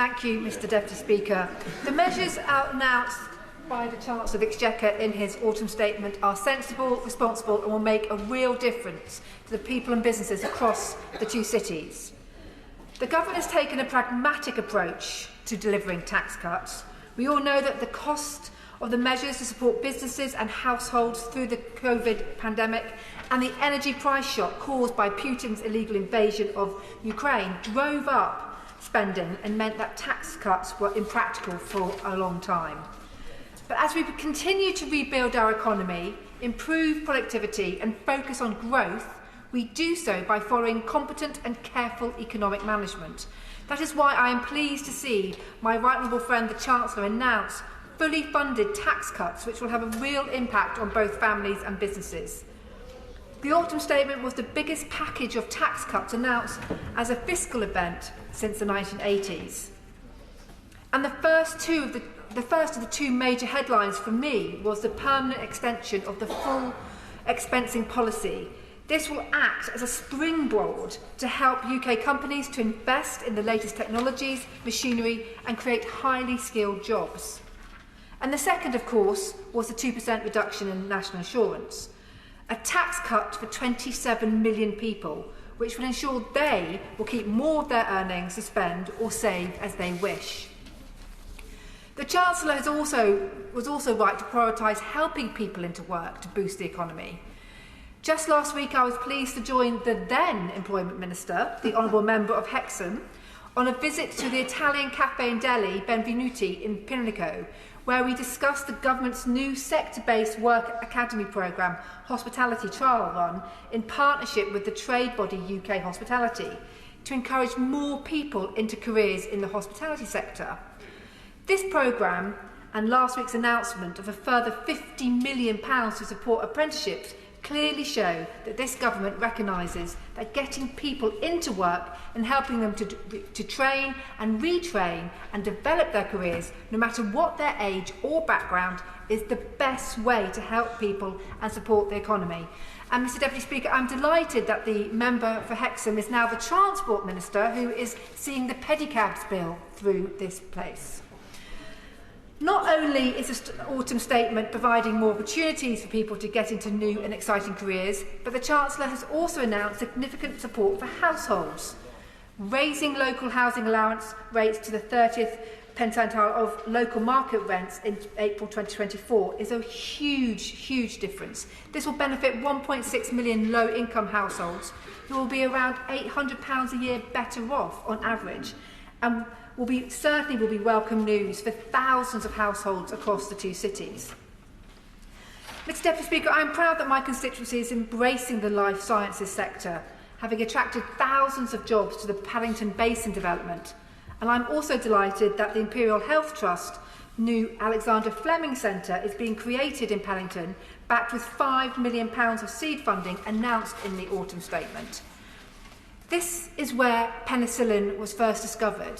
Thank you, Mr Deputy Speaker. The measures announced by the Chancellor of the Exchequer in his autumn statement are sensible, responsible and will make a real difference to the people and businesses across the two cities. The Government has taken a pragmatic approach to delivering tax cuts. We all know that the cost of the measures to support businesses and households through the COVID pandemic and the energy price shock caused by Putin's illegal invasion of Ukraine drove up spending and meant that tax cuts were impractical for a long time. But as we continue to rebuild our economy, improve productivity and focus on growth, we do so by following competent and careful economic management. That is why I am pleased to see my right honourable friend the Chancellor announce fully funded tax cuts which will have a real impact on both families and businesses. The autumn statement was the biggest package of tax cuts announced as a fiscal event since the 1980s. And the first of the two major headlines for me was the permanent extension of the full expensing policy. This will act as a springboard to help UK companies to invest in the latest technologies, machinery and create highly skilled jobs. And the second, of course, was the 2% reduction in national insurance. A tax cut for 27 million people, which will ensure they will keep more of their earnings to spend or save as they wish. The Chancellor was also right to prioritise helping people into work to boost the economy. Just last week I was pleased to join the then Employment Minister, the Honourable Member of Hexham, on a visit to the Italian cafe and deli Benvenuti in Pimlico, where we discussed the Government's new sector-based work academy programme, Hospitality Trial Run, in partnership with the trade body UK Hospitality, to encourage more people into careers in the hospitality sector. This programme and last week's announcement of a further £50 million to support apprenticeships clearly show that this government recognises that getting people into work and helping them to train and retrain and develop their careers, no matter what their age or background, is the best way to help people and support the economy. And Mr Deputy Speaker, I'm delighted that the member for Hexham is now the Transport Minister who is seeing the pedicabs bill through this place. Not only is this autumn statement providing more opportunities for people to get into new and exciting careers, but the Chancellor has also announced significant support for households. Raising local housing allowance rates to the 30th percentile of local market rents in April 2024 is a huge difference. This will benefit 1.6 million low-income households who will be around £800 a year better off on average, and certainly will be welcome news for thousands of households across the two cities. Mr Deputy Speaker, I am proud that my constituency is embracing the life sciences sector, having attracted thousands of jobs to the Paddington Basin development. And I'm also delighted that the Imperial Health Trust new Alexander Fleming Centre is being created in Paddington, backed with £5 million of seed funding announced in the autumn statement. This is where penicillin was first discovered,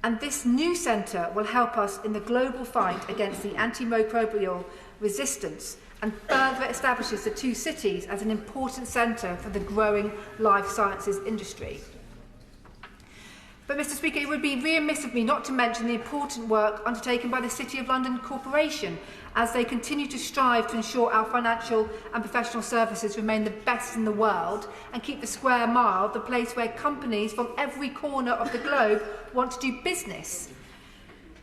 and this new centre will help us in the global fight against the antimicrobial resistance and further establishes the two cities as an important centre for the growing life sciences industry. But Mr Speaker, it would be remiss of me not to mention the important work undertaken by the City of London Corporation as they continue to strive to ensure our financial and professional services remain the best in the world and keep the square mile the place where companies from every corner of the globe want to do business,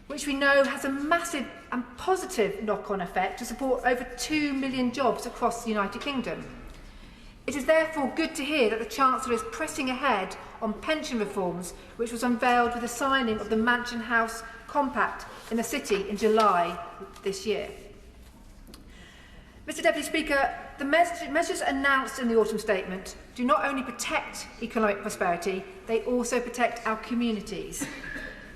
which we know has a massive and positive knock-on effect to support over 2 million jobs across the United Kingdom. It is therefore good to hear that the Chancellor is pressing ahead on pension reforms, which was unveiled with the signing of the Mansion House Compact in the City in July this year. Mr Deputy Speaker, the measures announced in the autumn statement do not only protect economic prosperity, they also protect our communities.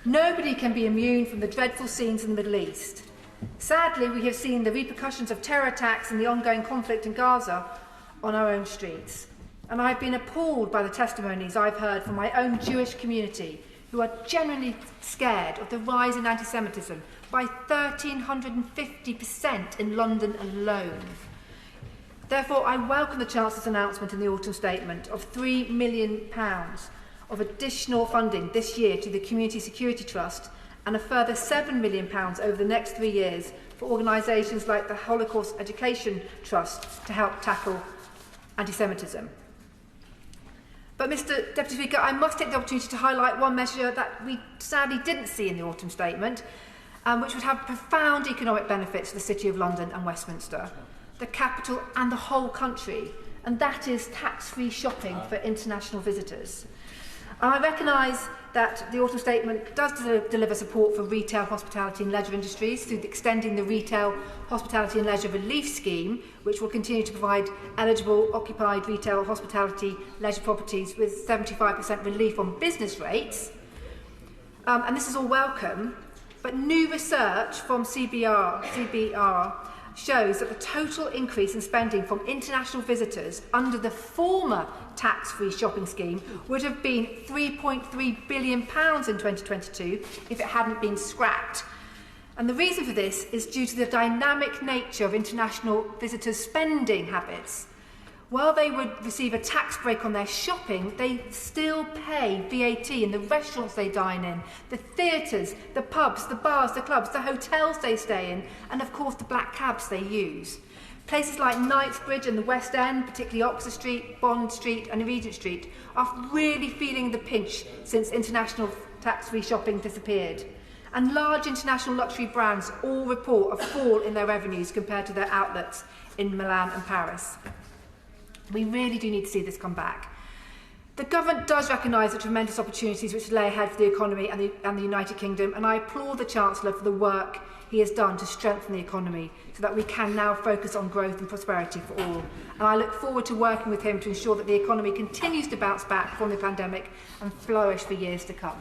Nobody can be immune from the dreadful scenes in the Middle East. Sadly, we have seen the repercussions of terror attacks and the ongoing conflict in Gaza on our own streets. And I've been appalled by the testimonies I've heard from my own Jewish community, who are genuinely scared of the rise in anti-Semitism by 1,350% in London alone. Therefore, I welcome the Chancellor's announcement in the autumn statement of £3 million of additional funding this year to the Community Security Trust and a further £7 million over the next 3 years for organisations like the Holocaust Education Trust to help tackle anti-Semitism. But, Mr Deputy Speaker, I must take the opportunity to highlight one measure that we sadly didn't see in the autumn statement, which would have profound economic benefits for the City of London and Westminster, the capital and the whole country, and that is tax-free shopping for international visitors. And I recognise that the autumn statement does deliver support for retail, hospitality and leisure industries through extending the Retail, Hospitality and Leisure Relief Scheme, which will continue to provide eligible occupied retail, hospitality, leisure properties with 75% relief on business rates. And this is all welcome, but new research from CBR shows that the total increase in spending from international visitors under the former tax-free shopping scheme would have been £3.3 billion in 2022 if it hadn't been scrapped. And the reason for this is due to the dynamic nature of international visitors' spending habits. While they would receive a tax break on their shopping, they still pay VAT in the restaurants they dine in, the theatres, the pubs, the bars, the clubs, the hotels they stay in, and of course the black cabs they use. Places like Knightsbridge and the West End, particularly Oxford Street, Bond Street and Regent Street, are really feeling the pinch since international tax-free shopping disappeared. And large international luxury brands all report a fall in their revenues compared to their outlets in Milan and Paris. We really do need to see this come back. The government does recognise the tremendous opportunities which lay ahead for the economy and the United Kingdom, and I applaud the Chancellor for the work he has done to strengthen the economy so that we can now focus on growth and prosperity for all. And I look forward to working with him to ensure that the economy continues to bounce back from the pandemic and flourish for years to come.